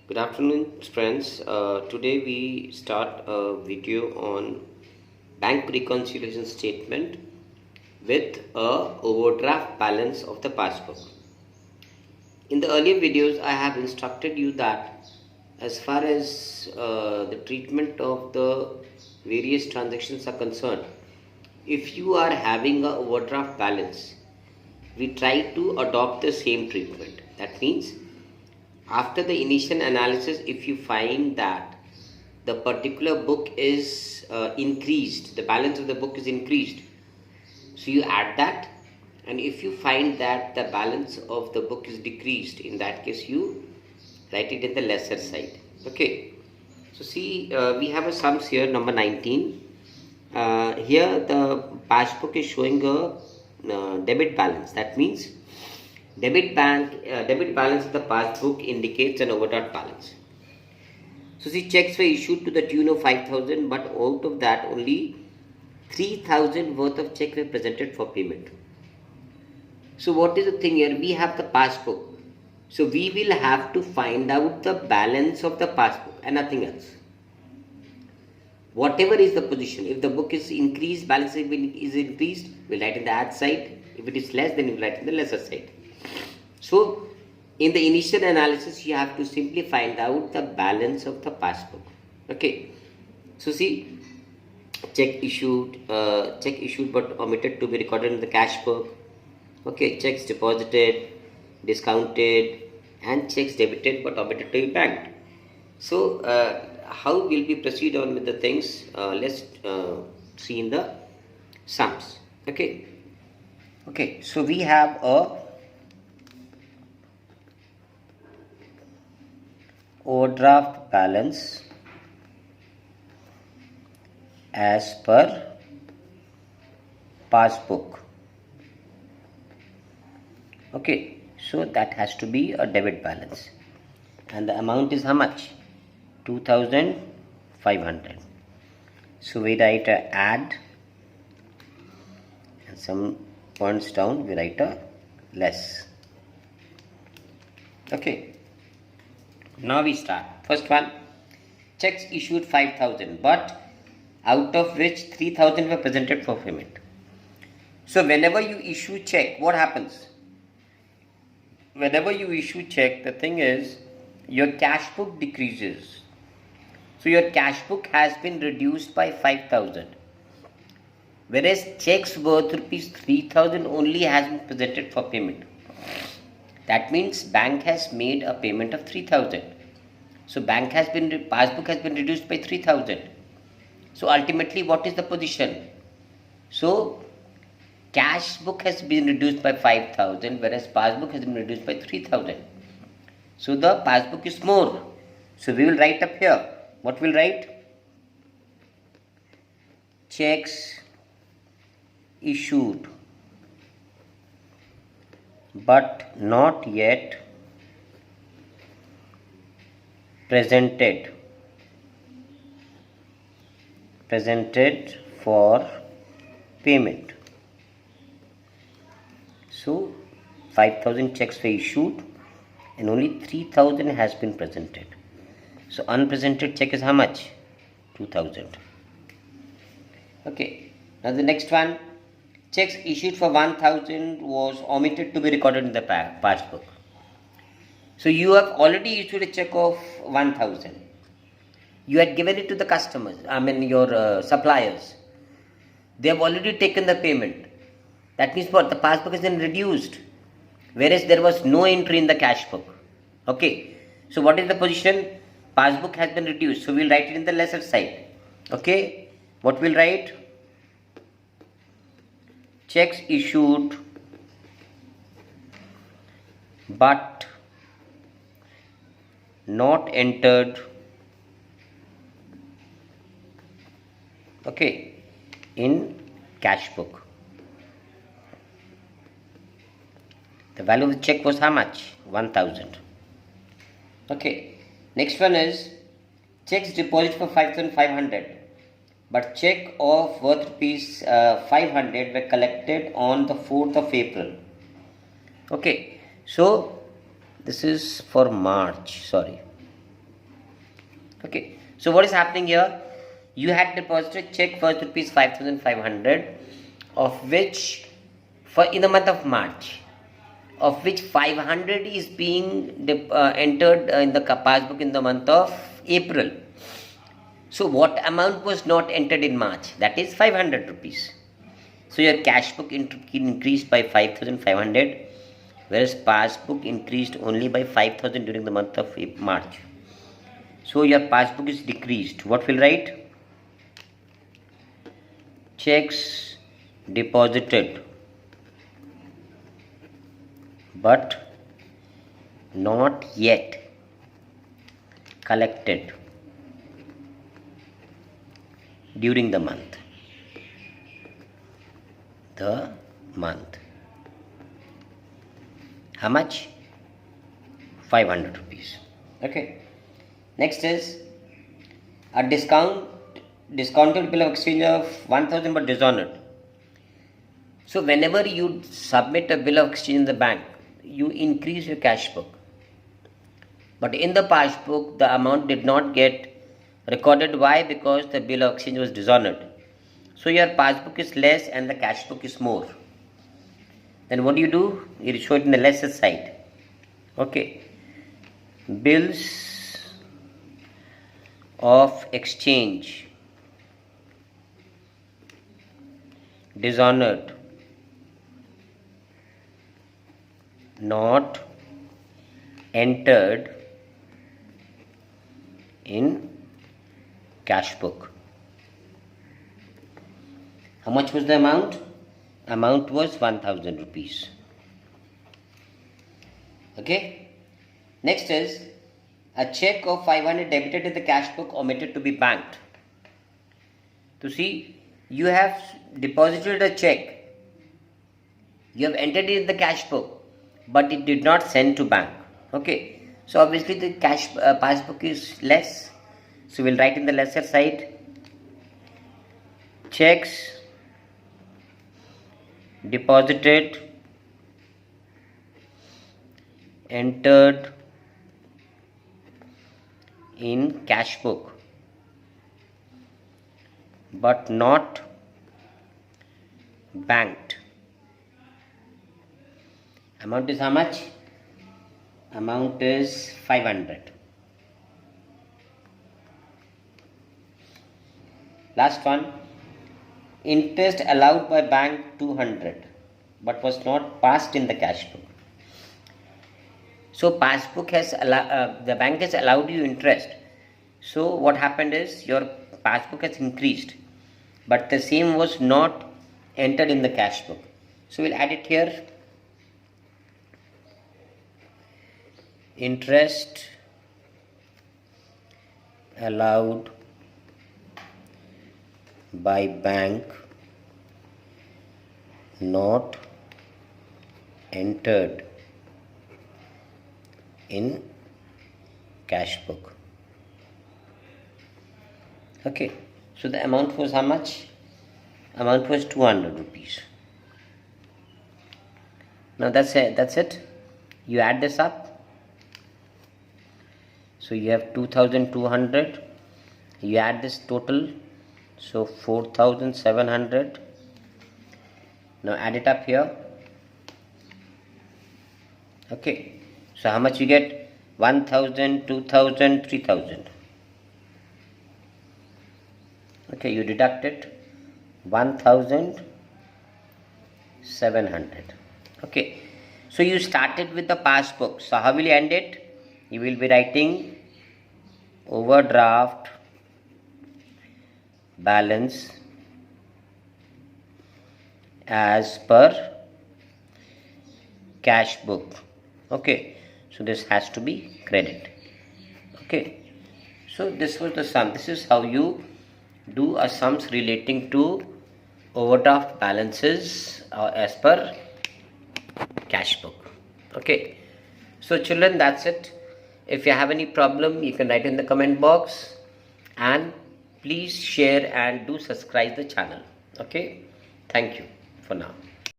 Good afternoon, friends. Today we start a video on bank reconciliation statement with a overdraft balance of the passbook. In the earlier videos, I have instructed you that as far as the treatment of the various transactions are concerned, if you are having a overdraft balance, we try to adopt the same treatment. That means after the initial analysis, if you find that the particular book is increased, the balance of the book is increased, so you add that. And if you find that the balance of the book is decreased, in that case you write it in the lesser side. Okay, so see, we have a sums here, number 19. Here the passbook is showing a debit balance. That means debit balance of the passbook indicates an overdraft balance. So see, checks were issued to the tune of 5,000, but out of that only 3,000 worth of check were presented for payment. So what is the thing here? We have the passbook. So we will have to find out the balance of the passbook and nothing else. Whatever is the position, if the book is increased, balance is increased, we'll write in the add side. If it is less, then we'll write in the lesser side. So, in the initial analysis, you have to simply find out the balance of the passbook. Okay. So, see, check issued but omitted to be recorded in the cash book. Okay, checks deposited, discounted, and checks debited but omitted to be banked. So, how will we proceed on with the things? Let's see in the sums. Okay. Okay. So, we have a overdraft balance as per passbook. Okay, so that has to be a debit balance, and the amount is how much? 2,500. So we write a add, and some points down we write a less. Okay. Now we start. First one, checks issued 5,000, but out of which 3,000 were presented for payment. So whenever you issue check, what happens? Whenever you issue check, the thing is your cash book decreases. So your cash book has been reduced by 5,000. Whereas checks worth rupees 3,000 only has been presented for payment. That means bank has made a payment of 3,000. So passbook has been reduced by 3,000. So ultimately what is the position? So cash book has been reduced by 5,000, whereas passbook has been reduced by 3,000. So the passbook is more. So we will write up here. What will write? Checks issued but not yet presented for payment. So 5,000 checks were issued and only 3,000 has been presented. So unpresented check is how much? 2,000. Okay. Now the next one, checks issued for 1,000 was omitted to be recorded in the passbook. So you have already issued a check of 1,000. You had given it to the customers, your suppliers. They have already taken the payment. That means what? The passbook has been reduced. Whereas there was no entry in the cash book. Okay. So what is the position? Passbook has been reduced. So we'll write it in the lesser side. Okay. What we'll write? Checks issued but not entered, okay, in cash book. The value of the check was how much? 1,000. Okay. Next one is checks deposit for 5,500. But check of worth rupees 500 were collected on the 4th of April. Okay, so this is for March, sorry. Okay, so what is happening here? You had deposited check for rupees 5,500, of which for in the month of March, of which 500 is being entered in the passbook in the month of April. So what amount was not entered in March? That is 500 rupees. So your cash book increased by 5,500, whereas passbook increased only by 5,000 during the month of March. So your passbook is decreased. What will write? Checks deposited but not yet collected during the month. How much? 500 rupees. Okay. Next is a discounted bill of exchange of 1,000 but dishonored. So whenever you submit a bill of exchange in the bank, you increase your cash book. But in the passbook, the amount did not get recorded. Why? Because the bill of exchange was dishonored. So your passbook is less and the cash book is more. Then what do? You show it in the lesser side. Okay. Bills of exchange dishonored, not entered in cash book. How much was the amount? Amount was 1,000 rupees. Okay. Next is a check of 500 debited in the cash book omitted to be banked. To see, you have deposited a check, you have entered it in the cash book, but it did not send to bank. Okay, so obviously the cash passbook is less, so we'll write in the lesser side. Checks deposited, entered in cash book but not banked. Amount is how much? Amount is 500. Last one. Interest allowed by bank 200 but was not passed in the cash book. So passbook has the bank has allowed you interest. So what happened is your passbook has increased, but the same was not entered in the cash book. So we'll add it here. Interest allowed by bank not entered in cash book. Okay, so the amount was how much? Amount was 200 rupees. Now that's it. You add this up. So you have 2,200. You add this total. So 4,700. Now add it up here. Okay. So how much you get? 1,000, 2,000, 3,000. Okay, you deduct it. 1,700. Okay. So you started with the passbook. So how will you end it? You will be writing overdraft balance as per cash book. Okay. So this has to be credit. Okay. So this was the sum. This is how you do a sums relating to overdraft balances as per cash book. Okay. So children, that's it. If you have any problem, you can write in the comment box, and please share and do subscribe the channel. Okay. Thank you for now.